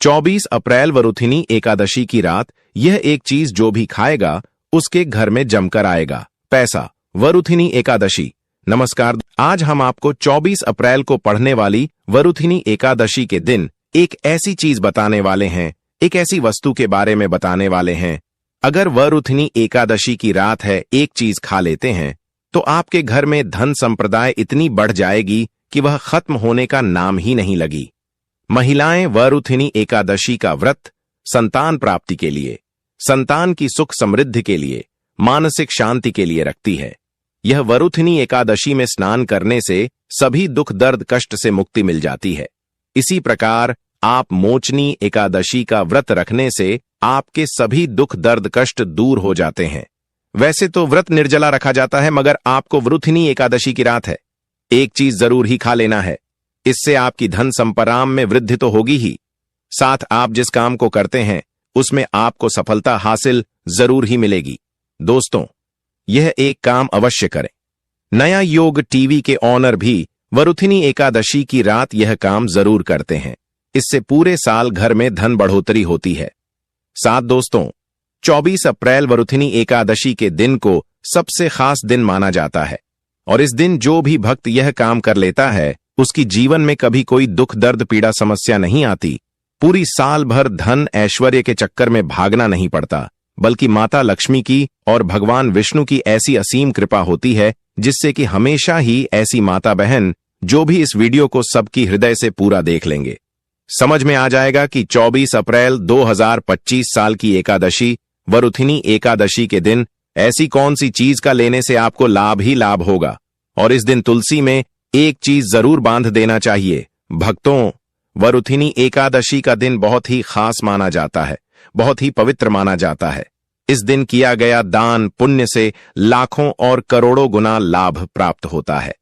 24 अप्रैल वरुथिनी एकादशी की रात यह एक चीज जो भी खाएगा उसके घर में जमकर आएगा। पैसा। वरुथिनी एकादशी। नमस्कार, आज हम आपको 24 अप्रैल को पढ़ने वाली वरुथिनी एकादशी के दिन एक ऐसी चीज बताने वाले हैं, एक ऐसी वस्तु के बारे में बताने वाले हैं। अगर वरुथिनी एकादशी की रात है, एक चीज खा लेते हैं तो आपके घर में धन संप्रदाय इतनी बढ़ जाएगी कि वह खत्म होने का नाम ही नहीं लगी। महिलाएं वरुथिनी एकादशी का व्रत संतान प्राप्ति के लिए, संतान की सुख समृद्धि के लिए, मानसिक शांति के लिए रखती है। यह वरुथिनी एकादशी में स्नान करने से सभी दुख दर्द कष्ट से मुक्ति मिल जाती है। इसी प्रकार आप मोचनी एकादशी का व्रत रखने से आपके सभी दुख दर्द कष्ट दूर हो जाते हैं। वैसे तो व्रत निर्जला रखा जाता है, मगर आपको वरुथिनी एकादशी की रात है, एक चीज जरूर ही खा लेना है। इससे आपकी धन संपराम में वृद्धि तो होगी ही, साथ आप जिस काम को करते हैं उसमें आपको सफलता हासिल जरूर ही मिलेगी। दोस्तों, यह एक काम अवश्य करें। नया योग टीवी के ऑनर भी वरुथिनी एकादशी की रात यह काम जरूर करते हैं। इससे पूरे साल घर में धन बढ़ोतरी होती है। साथ दोस्तों, 24 अप्रैल वरुथिनी एकादशी के दिन को सबसे खास दिन माना जाता है और इस दिन जो भी भक्त यह काम कर लेता है उसकी जीवन में कभी कोई दुख दर्द पीड़ा समस्या नहीं आती। पूरी साल भर धन ऐश्वर्य के चक्कर में भागना नहीं पड़ता, बल्कि माता लक्ष्मी की और भगवान विष्णु की ऐसी असीम कृपा होती है जिससे कि हमेशा ही ऐसी माता बहन जो भी इस वीडियो को सबकी हृदय से पूरा देख लेंगे, समझ में आ जाएगा कि 24 अप्रैल 2025 साल की एकादशी वरुथिनी एकादशी के दिन ऐसी कौन सी चीज का लेने से आपको लाभ ही लाभ होगा। और इस दिन तुलसी में एक चीज जरूर बांध देना चाहिए। भक्तों, वरुथिनी एकादशी का दिन बहुत ही खास माना जाता है, बहुत ही पवित्र माना जाता है। इस दिन किया गया दान पुण्य से लाखों और करोड़ों गुना लाभ प्राप्त होता है।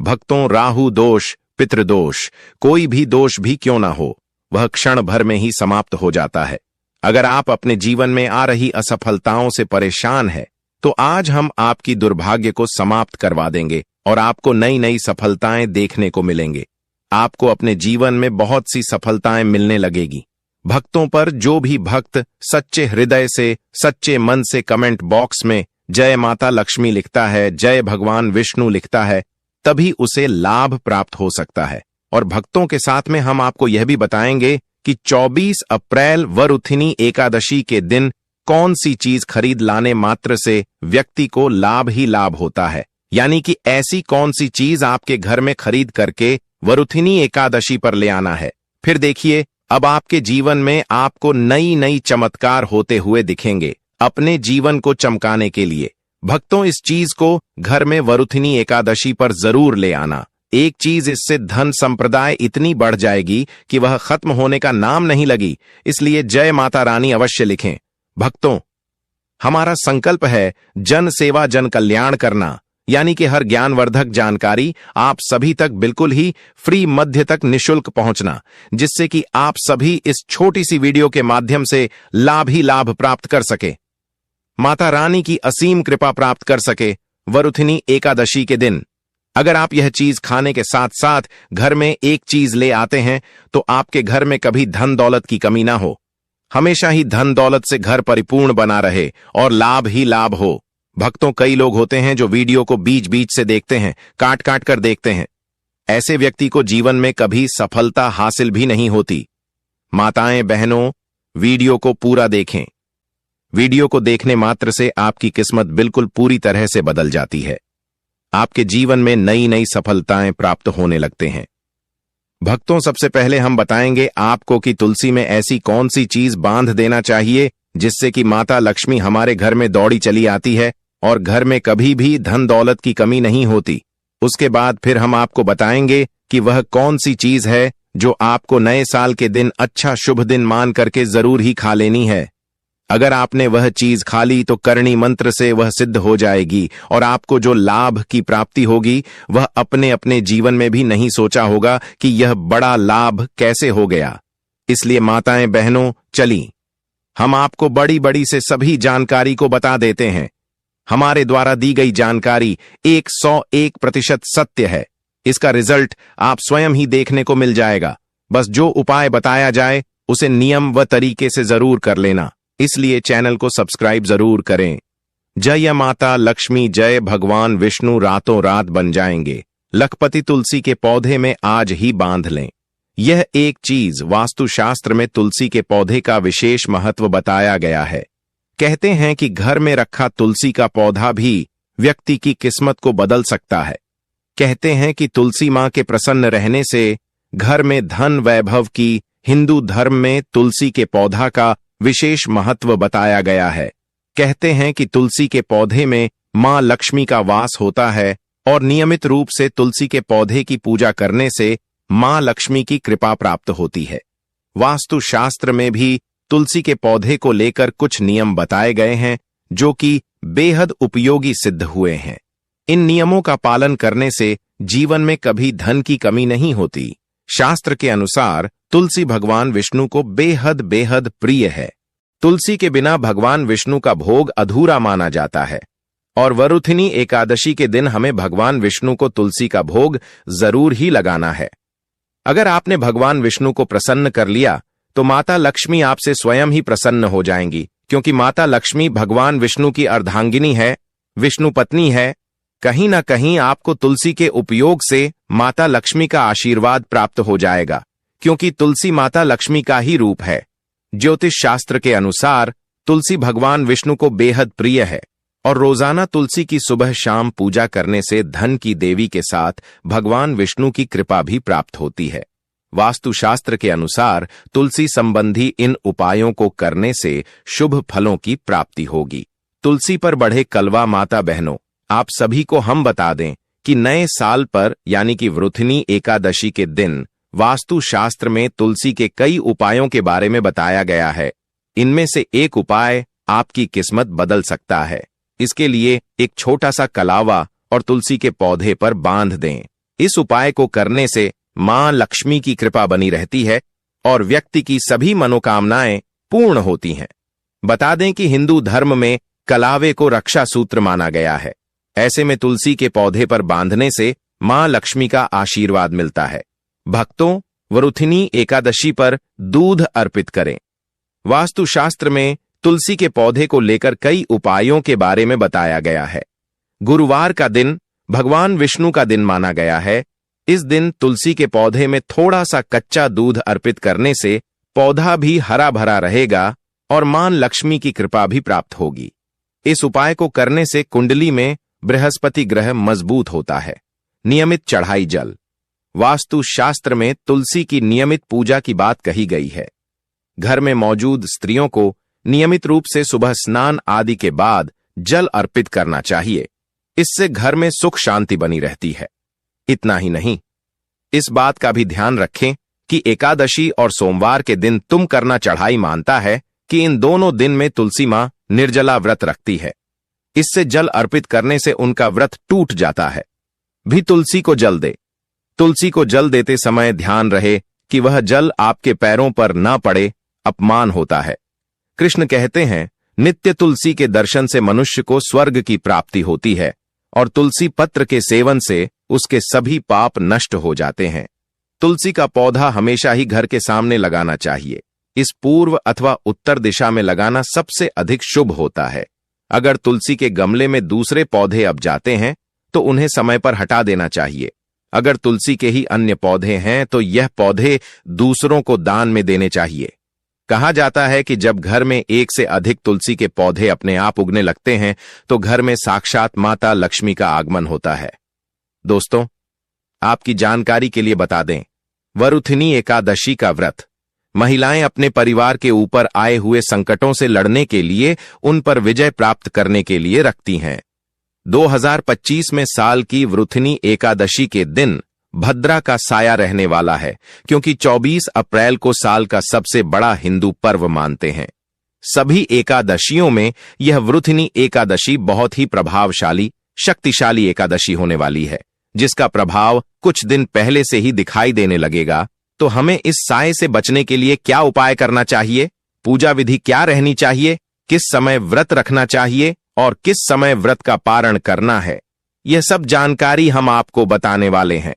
भक्तों, राहु दोष, पितृदोष, कोई भी दोष भी क्यों ना हो, वह क्षण भर में ही समाप्त हो जाता है। अगर आप अपने जीवन में आ रही असफलताओं से परेशान हैं, तो आज हम आपकी दुर्भाग्य को समाप्त करवा देंगे और आपको नई नई सफलताएं देखने को मिलेंगे। आपको अपने जीवन में बहुत सी सफलताएं मिलने लगेगी। भक्तों पर जो भी भक्त सच्चे हृदय से, सच्चे मन से कमेंट बॉक्स में जय माता लक्ष्मी लिखता है, जय भगवान विष्णु लिखता है, तभी उसे लाभ प्राप्त हो सकता है। और भक्तों के साथ में हम आपको यह भी बताएंगे कि 24 अप्रैल वरुथिनी एकादशी के दिन कौन सी चीज खरीद लाने मात्र से व्यक्ति को लाभ ही लाभ होता है। यानी कि ऐसी कौन सी चीज आपके घर में खरीद करके वरुथिनी एकादशी पर ले आना है। फिर देखिए, अब आपके जीवन में आपको नई नई चमत्कार होते हुए दिखेंगे। अपने जीवन को चमकाने के लिए भक्तों, इस चीज को घर में वरुथिनी एकादशी पर जरूर ले आना। एक चीज, इससे धन संप्रदाय इतनी बढ़ जाएगी कि वह खत्म होने का नाम नहीं लगी। इसलिए जय माता रानी अवश्य लिखें। भक्तों, हमारा संकल्प है जन सेवा जन कल्याण करना, यानी कि हर ज्ञानवर्धक जानकारी आप सभी तक बिल्कुल ही फ्री मध्य तक निशुल्क पहुंचना, जिससे कि आप सभी इस छोटी सी वीडियो के माध्यम से लाभ ही लाभ प्राप्त कर सके, माता रानी की असीम कृपा प्राप्त कर सके। वरुथिनी एकादशी के दिन अगर आप यह चीज खाने के साथ साथ घर में एक चीज ले आते हैं तो आपके घर में कभी धन दौलत की कमी ना हो, हमेशा ही धन दौलत से घर परिपूर्ण बना रहे और लाभ ही लाभ हो। भक्तों, कई लोग होते हैं जो वीडियो को बीच बीच से देखते हैं, काट काट कर देखते हैं। ऐसे व्यक्ति को जीवन में कभी सफलता हासिल भी नहीं होती। माताएं बहनों, वीडियो को पूरा देखें। वीडियो को देखने मात्र से आपकी किस्मत बिल्कुल पूरी तरह से बदल जाती है। आपके जीवन में नई नई सफलताएं प्राप्त होने लगते हैं। भक्तों, सबसे पहले हम बताएंगे आपको कि तुलसी में ऐसी कौन सी चीज बांध देना चाहिए जिससे कि माता लक्ष्मी हमारे घर में दौड़ी चली आती है और घर में कभी भी धन दौलत की कमी नहीं होती। उसके बाद फिर हम आपको बताएंगे कि वह कौन सी चीज है जो आपको नए साल के दिन अच्छा शुभ दिन मान करके जरूर ही खा लेनी है। अगर आपने वह चीज खा ली तो करणी मंत्र से वह सिद्ध हो जाएगी और आपको जो लाभ की प्राप्ति होगी वह अपने अपने जीवन में भी नहीं सोचा होगा कि यह बड़ा लाभ कैसे हो गया। इसलिए माताएं बहनों, चली हम आपको बड़ी बड़ी से सभी जानकारी को बता देते हैं। हमारे द्वारा दी गई जानकारी 101% सत्य है। इसका रिजल्ट आप स्वयं ही देखने को मिल जाएगा। बस जो उपाय बताया जाए उसे नियम व तरीके से जरूर कर लेना, इसलिए चैनल को सब्सक्राइब जरूर करें। जय माता लक्ष्मी, जय भगवान विष्णु रातों रात बन जाएंगे। लखपति तुलसी के पौधे में आज ही बांध लें। यह एक चीज वास्तुशास्त्र में तुलसी के पौधे का विशेष महत्व बताया गया है। कहते हैं कि घर में रखा तुलसी का पौधा भी व्यक्ति की किस्मत को बदल सकता है। कहते हैं कि तुलसी मां के प्रसन्न रहने से घर में धन वैभव की हिंदू धर्म में तुलसी के पौधा का विशेष महत्व बताया गया है। कहते हैं कि तुलसी के पौधे में मां लक्ष्मी का वास होता है और नियमित रूप से तुलसी के पौधे की पूजा करने से मां लक्ष्मी की कृपा प्राप्त होती है। वास्तुशास्त्र में भी तुलसी के पौधे को लेकर कुछ नियम बताए गए हैं जो कि बेहद उपयोगी सिद्ध हुए हैं। इन नियमों का पालन करने से जीवन में कभी धन की कमी नहीं होती। शास्त्र के अनुसार तुलसी भगवान विष्णु को बेहद बेहद प्रिय है। तुलसी के बिना भगवान विष्णु का भोग अधूरा माना जाता है और वरुथिनी एकादशी के दिन हमें भगवान विष्णु को तुलसी का भोग जरूर ही लगाना है। अगर आपने भगवान विष्णु को प्रसन्न कर लिया तो माता लक्ष्मी आपसे स्वयं ही प्रसन्न हो जाएंगी, क्योंकि माता लक्ष्मी भगवान विष्णु की अर्धांगिनी है, विष्णु पत्नी है। कहीं ना कहीं आपको तुलसी के उपयोग से माता लक्ष्मी का आशीर्वाद प्राप्त हो जाएगा, क्योंकि तुलसी माता लक्ष्मी का ही रूप है। ज्योतिष शास्त्र के अनुसार तुलसी भगवान विष्णु को बेहद प्रिय है और रोजाना तुलसी की सुबह शाम पूजा करने से धन की देवी के साथ भगवान विष्णु की कृपा भी प्राप्त होती है। वास्तुशास्त्र के अनुसार तुलसी संबंधी इन उपायों को करने से शुभ फलों की प्राप्ति होगी। तुलसी पर बढ़े कलवा माता बहनों, आप सभी को हम बता दें कि नए साल पर यानी कि वृथिनी एकादशी के दिन वास्तुशास्त्र में तुलसी के कई उपायों के बारे में बताया गया है। इनमें से एक उपाय आपकी किस्मत बदल सकता है। इसके लिए एक छोटा सा कलावा और तुलसी के पौधे पर बांध दें। इस उपाय को करने से मां लक्ष्मी की कृपा बनी रहती है और व्यक्ति की सभी मनोकामनाएं पूर्ण होती हैं। बता दें कि हिंदू धर्म में कलावे को रक्षा सूत्र माना गया है। ऐसे में तुलसी के पौधे पर बांधने से मां लक्ष्मी का आशीर्वाद मिलता है। भक्तों, वरुथिनी एकादशी पर दूध अर्पित करें। वास्तुशास्त्र में तुलसी के पौधे को लेकर कई उपायों के बारे में बताया गया है। गुरुवार का दिन भगवान विष्णु का दिन माना गया है। इस दिन तुलसी के पौधे में थोड़ा सा कच्चा दूध अर्पित करने से पौधा भी हरा भरा रहेगा और मां लक्ष्मी की कृपा भी प्राप्त होगी। इस उपाय को करने से कुंडली में बृहस्पति ग्रह मजबूत होता है। नियमित चढ़ाई जल। वास्तुशास्त्र में तुलसी की नियमित पूजा की बात कही गई है। घर में मौजूद स्त्रियों को नियमित रूप से सुबह स्नान आदि के बाद जल अर्पित करना चाहिए। इससे घर में सुख शांति बनी रहती है। इतना ही नहीं, इस बात का भी ध्यान रखें कि एकादशी और सोमवार के दिन तुम करना चढ़ाई मानता है कि इन दोनों दिन में तुलसी मां निर्जला व्रत रखती है। इससे जल अर्पित करने से उनका व्रत टूट जाता है। भी तुलसी को जल दे। तुलसी को जल देते समय ध्यान रहे कि वह जल आपके पैरों पर न पड़े, अपमान होता है। कृष्ण कहते हैं, नित्य तुलसी के दर्शन से मनुष्य को स्वर्ग की प्राप्ति होती है और तुलसी पत्र के सेवन से उसके सभी पाप नष्ट हो जाते हैं। तुलसी का पौधा हमेशा ही घर के सामने लगाना चाहिए। इस पूर्व अथवा उत्तर दिशा में लगाना सबसे अधिक शुभ होता है। अगर तुलसी के गमले में दूसरे पौधे अब जाते हैं तो उन्हें समय पर हटा देना चाहिए। अगर तुलसी के ही अन्य पौधे हैं तो यह पौधे दूसरों को दान में देने चाहिए। कहा जाता है कि जब घर में एक से अधिक तुलसी के पौधे अपने आप उगने लगते हैं तो घर में साक्षात माता लक्ष्मी का आगमन होता है। दोस्तों, आपकी जानकारी के लिए बता दें, वरुथिनी एकादशी का व्रत महिलाएं अपने परिवार के ऊपर आए हुए संकटों से लड़ने के लिए, उन पर विजय प्राप्त करने के लिए रखती हैं। 2025 में साल की वरुथिनी एकादशी के दिन भद्रा का साया रहने वाला है, क्योंकि 24 अप्रैल को साल का सबसे बड़ा हिंदू पर्व मानते हैं। सभी एकादशियों में यह वरुथिनी एकादशी बहुत ही प्रभावशाली, शक्तिशाली एकादशी होने वाली है, जिसका प्रभाव कुछ दिन पहले से ही दिखाई देने लगेगा। तो हमें इस साए से बचने के लिए क्या उपाय करना चाहिए, पूजा विधि क्या रहनी चाहिए, किस समय व्रत रखना चाहिए और किस समय व्रत का पारण करना है, यह सब जानकारी हम आपको बताने वाले हैं।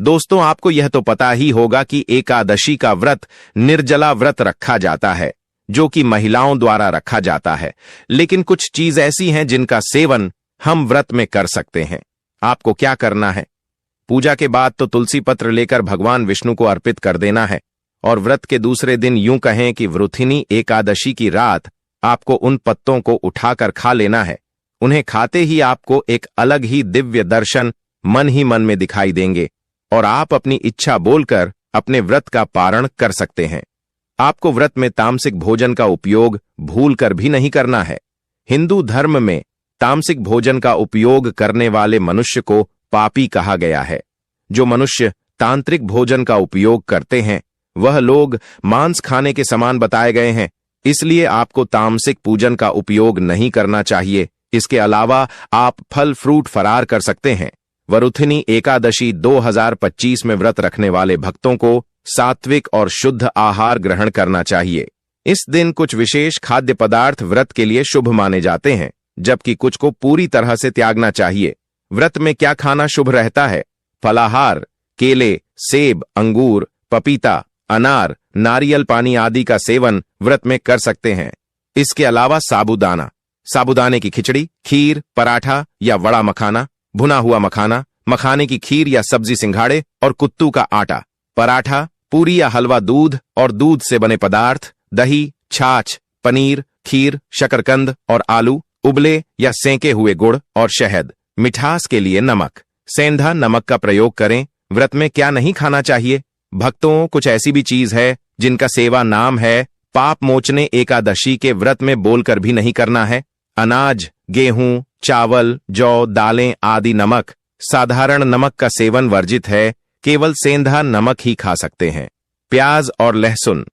दोस्तों, आपको यह तो पता ही होगा कि एकादशी का व्रत निर्जला व्रत रखा जाता है, जो कि महिलाओं द्वारा रखा जाता है। लेकिन कुछ चीज ऐसी हैं जिनका सेवन हम व्रत में कर सकते हैं। आपको क्या करना है? पूजा के बाद तो तुलसी पत्र लेकर भगवान विष्णु को अर्पित कर देना है, और व्रत के दूसरे दिन यूं कहें कि वृथिनी एकादशी की रात आपको उन पत्तों को उठाकर खा लेना है। उन्हें खाते ही आपको एक अलग ही दिव्य दर्शन मन ही मन में दिखाई देंगे, और आप अपनी इच्छा बोलकर अपने व्रत का पारण कर सकते हैं। आपको व्रत में तामसिक भोजन का उपयोग भूलकर भी नहीं करना है। हिंदू धर्म में तामसिक भोजन का उपयोग करने वाले मनुष्य को पापी कहा गया है। जो मनुष्य तांत्रिक भोजन का उपयोग करते हैं वह लोग मांस खाने के समान बताए गए हैं, इसलिए आपको तामसिक पूजन का उपयोग नहीं करना चाहिए। इसके अलावा आप फल फ्रूट फरार कर सकते हैं। वरुथिनी एकादशी 2025 में व्रत रखने वाले भक्तों को सात्विक और शुद्ध आहार ग्रहण करना चाहिए। इस दिन कुछ विशेष खाद्य पदार्थ व्रत के लिए शुभ माने जाते हैं, जबकि कुछ को पूरी तरह से त्यागना चाहिए। व्रत में क्या खाना शुभ रहता है? फलाहार, केले, सेब, अंगूर, पपीता, अनार, नारियल पानी आदि का सेवन व्रत में कर सकते हैं। इसके अलावा साबूदाना, साबूदाने की खिचड़ी, खीर, पराठा या वड़ा मखाना, भुना हुआ मखाना, मखाने की खीर या सब्जी सिंघाड़े और कुत्तू का आटा, पराठा, पूरी या हलवा, दूध और दूध से बने पदार्थ, दही, छाछ, पनीर, खीर, शकरकंद और आलू, उबले या सेंके हुए गुड़ और शहद। मिठास के लिए नमक, सेंधा नमक का प्रयोग करें। व्रत में क्या नहीं खाना चाहिए? भक्तों, कुछ ऐसी भी चीज है जिनका सेवा नाम है पाप मोचने एकादशी के व्रत में बोलकर भी नहीं करना है। अनाज, गेहूं, चावल, जौ, दालें आदि नमक, साधारण नमक का सेवन वर्जित है। केवल सेंधा नमक ही खा सकते हैं। प्याज और लहसुन,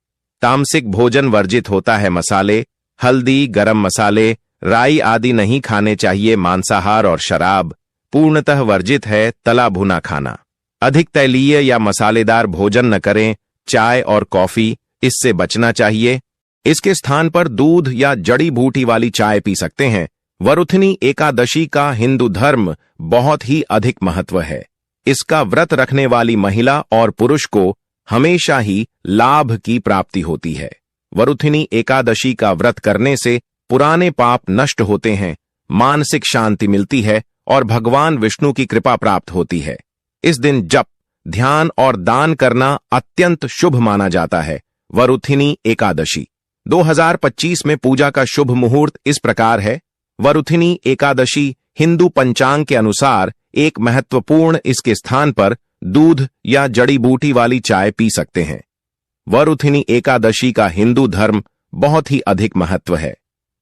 तामसिक भोजन वर्जित होता है। मसाले, हल्दी, गरम मसाले, राई आदि नहीं खाने चाहिए। मांसाहार और शराब पूर्णतः वर्जित है। तला भुना खाना, अधिक तैलीय या मसालेदार भोजन न करें। चाय और कॉफी, इससे बचना चाहिए। इसके स्थान पर दूध या जड़ी बूटी वाली चाय पी सकते हैं। वरुथिनी एकादशी का हिंदू धर्म बहुत ही अधिक महत्व है। इसका व्रत रखने वाली महिला और पुरुष को हमेशा ही लाभ की प्राप्ति होती है। वरुथिनी एकादशी का व्रत करने से पुराने पाप नष्ट होते हैं, मानसिक शांति मिलती है और भगवान विष्णु की कृपा प्राप्त होती है। इस दिन जप, ध्यान और दान करना अत्यंत शुभ माना जाता है। वरुथिनी एकादशी 2025 में पूजा का शुभ मुहूर्त इस प्रकार है। वरुथिनी एकादशी हिंदू पंचांग के अनुसार एक महत्वपूर्ण, इसके स्थान पर दूध या जड़ी बूटी वाली चाय पी सकते हैं। वरुथिनी एकादशी का हिंदू धर्म बहुत ही अधिक महत्व है।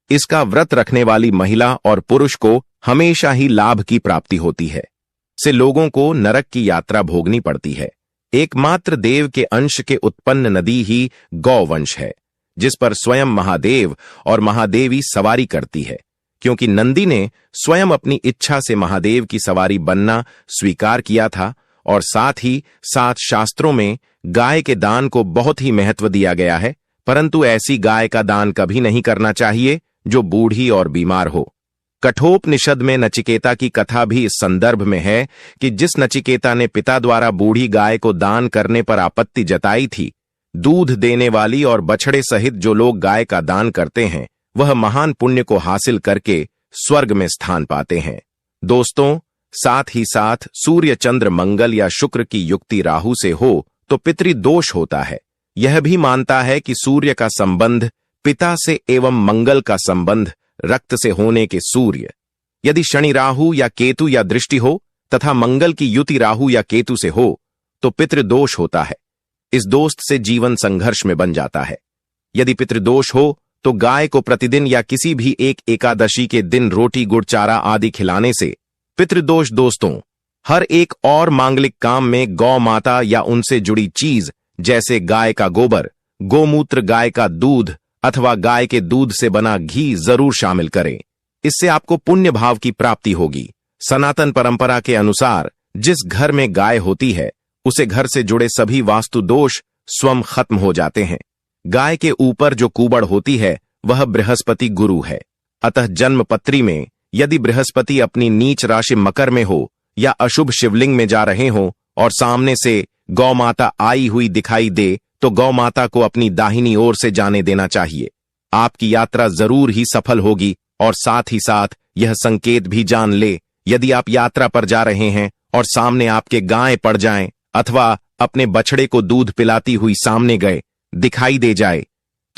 इसका व्रत रखने वाली महिला और पुरुष को हमेशा ही लाभ की प्राप्ति होती है। से लोगों को नरक की यात्रा भोगनी पड़ती है। एकमात्र देव के अंश के उत्पन्न नदी ही गौवंश है, जिस पर स्वयं महादेव और महादेवी सवारी करती है। क्योंकि नंदी ने स्वयं अपनी इच्छा से महादेव की सवारी बनना स्वीकार किया था, और साथ ही साथ शास्त्रों में गाय के दान को बहुत ही महत्व दिया गया है। परंतु ऐसी गाय का दान कभी नहीं करना चाहिए जो बूढ़ी और बीमार हो। कठोपनिषद में नचिकेता की कथा भी इस संदर्भ में है कि जिस नचिकेता ने पिता द्वारा बूढ़ी गाय को दान करने पर आपत्ति जताई थी, दूध देने वाली और बछड़े सहित जो लोग गाय का दान करते हैं वह महान पुण्य को हासिल करके स्वर्ग में स्थान पाते हैं। दोस्तों, साथ ही साथ सूर्य, चंद्र, मंगल या शुक्र की युक्ति राहु से हो तो पितृदोष होता है। यह भी मानता है कि सूर्य का संबंध पिता से एवं मंगल का संबंध रक्त से होने के सूर्य, यदि शनि, राहु या केतु या दृष्टि हो तथा मंगल की युति राहु या केतु से हो तो पितृदोष होता है। इस दोस्त से जीवन संघर्ष में बन जाता है। यदि पितृदोष हो तो गाय को प्रतिदिन या किसी भी एक एकादशी के दिन रोटी, गुड़, चारा आदि खिलाने से पितृदोष। दोस्तों, हर एक और मांगलिक काम में गौ माता या उनसे जुड़ी चीज जैसे गाय का गोबर, गोमूत्र, गाय का दूध अथवा गाय के दूध से बना घी जरूर शामिल करें। इससे आपको पुण्य भाव की प्राप्ति होगी। सनातन परंपरा के अनुसार जिस घर में गाय होती है उसे घर से जुड़े सभी वास्तु दोष स्वयं खत्म हो जाते हैं। गाय के ऊपर जो कुबड़ होती है वह बृहस्पति गुरु है। अतः जन्म पत्री में यदि बृहस्पति अपनी नीच राशि मकर में हो या अशुभ शिवलिंग में जा रहे हो, और सामने से गौ माता आई हुई दिखाई दे तो गौ माता को अपनी दाहिनी ओर से जाने देना चाहिए। आपकी यात्रा जरूर ही सफल होगी। और साथ ही साथ यह संकेत भी जान ले, यदि आप यात्रा पर जा रहे हैं और सामने आपके गाय पड़ जाएं अथवा अपने बछड़े को दूध पिलाती हुई सामने गए दिखाई दे जाए,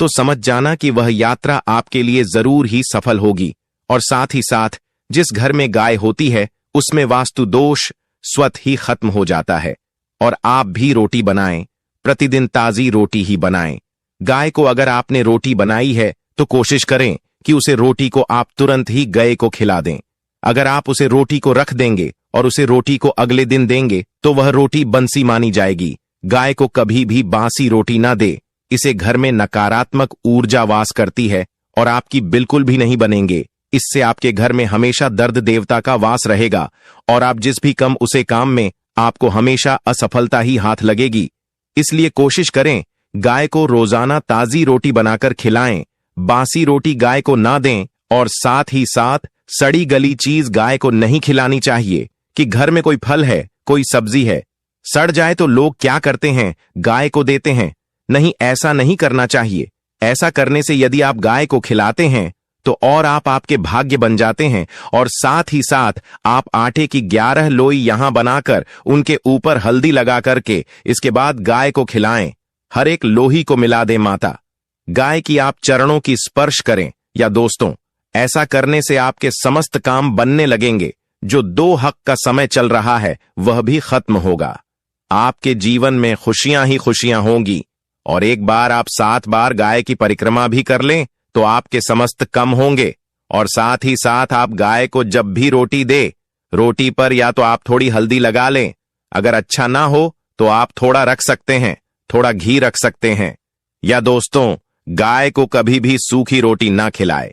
तो समझ जाना कि वह यात्रा आपके लिए जरूर ही सफल होगी। और साथ ही साथ जिस घर में गाय होती है उसमें वास्तु दोष स्वतः ही खत्म हो जाता है। और आप भी रोटी बनाएं, प्रतिदिन ताजी रोटी ही बनाएं। गाय को अगर आपने रोटी बनाई है तो कोशिश करें कि उसे रोटी को आप तुरंत ही गाय को खिला दें। अगर आप उसे रोटी को रख देंगे और उसे रोटी को अगले दिन देंगे तो वह रोटी बंसी मानी जाएगी। गाय को कभी भी बासी रोटी ना दे, इसे घर में नकारात्मक ऊर्जा वास करती है और आपकी बिल्कुल भी नहीं बनेंगे। इससे आपके घर में हमेशा दर्द देवता का वास रहेगा और आप जिस भी कम उसे काम में आपको हमेशा असफलता ही हाथ लगेगी। इसलिए कोशिश करें गाय को रोजाना ताजी रोटी बनाकर खिलाएं, बासी रोटी गाय को ना दें। और साथ ही साथ सड़ी गली चीज गाय को नहीं खिलानी चाहिए। कि घर में कोई फल है, कोई सब्जी है, सड़ जाए तो लोग क्या करते हैं, गाय को देते हैं। नहीं, ऐसा नहीं करना चाहिए। ऐसा करने से यदि आप गाय को खिलाते हैं तो और आपके भाग्य बन जाते हैं। और साथ ही साथ आप आटे की 11 लोई यहां बनाकर उनके ऊपर हल्दी लगा करके इसके बाद गाय को खिलाएं। हर एक लोही को मिला दें माता। गाय की आप चरणों की स्पर्श करें। या दोस्तों, ऐसा करने से आपके समस्त काम बनने लगेंगे। जो 2 हक का समय चल रहा है वह भी खत्म होगा। आपके जीवन में खुशियां ही खुशियां होंगी। और एक बार आप 7 बार गाय की परिक्रमा भी कर लें तो आपके समस्त कम होंगे। और साथ ही साथ आप गाय को जब भी रोटी दे, रोटी पर या तो आप थोड़ी हल्दी लगा लें, अगर अच्छा ना हो तो आप थोड़ा रख सकते हैं, थोड़ा घी रख सकते हैं। या दोस्तों, गाय को कभी भी सूखी रोटी ना खिलाए।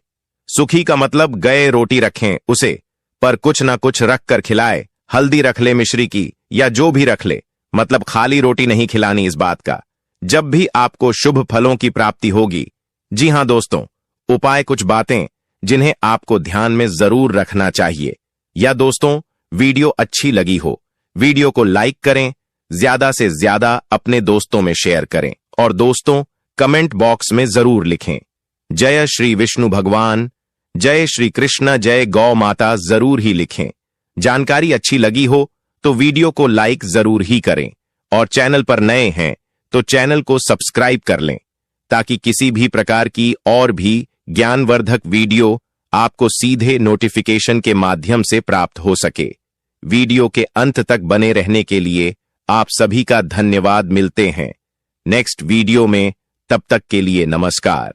सूखी का मतलब गए रोटी रखें उसे, पर कुछ ना कुछ रख कर खिलाए। हल्दी रख ले मिश्री की या जो भी रख ले, मतलब खाली रोटी नहीं खिलानी। इस बात का जब भी आपको शुभ फलों की प्राप्ति होगी। जी हां दोस्तों, उपाय कुछ बातें जिन्हें आपको ध्यान में जरूर रखना चाहिए। या दोस्तों, वीडियो अच्छी लगी हो, वीडियो को लाइक करें, ज्यादा से ज्यादा अपने दोस्तों में शेयर करें। और दोस्तों, कमेंट बॉक्स में जरूर लिखें जय श्री विष्णु भगवान, जय श्री कृष्ण, जय गौ माता जरूर ही लिखें। जानकारी अच्छी लगी हो तो वीडियो को लाइक जरूर ही करें। और चैनल पर नए हैं तो चैनल को सब्सक्राइब कर लें ताकि किसी भी प्रकार की और भी ज्ञानवर्धक वीडियो आपको सीधे नोटिफिकेशन के माध्यम से प्राप्त हो सके। वीडियो के अंत तक बने रहने के लिए आप सभी का धन्यवाद। मिलते हैं नेक्स्ट वीडियो में, तब तक के लिए नमस्कार।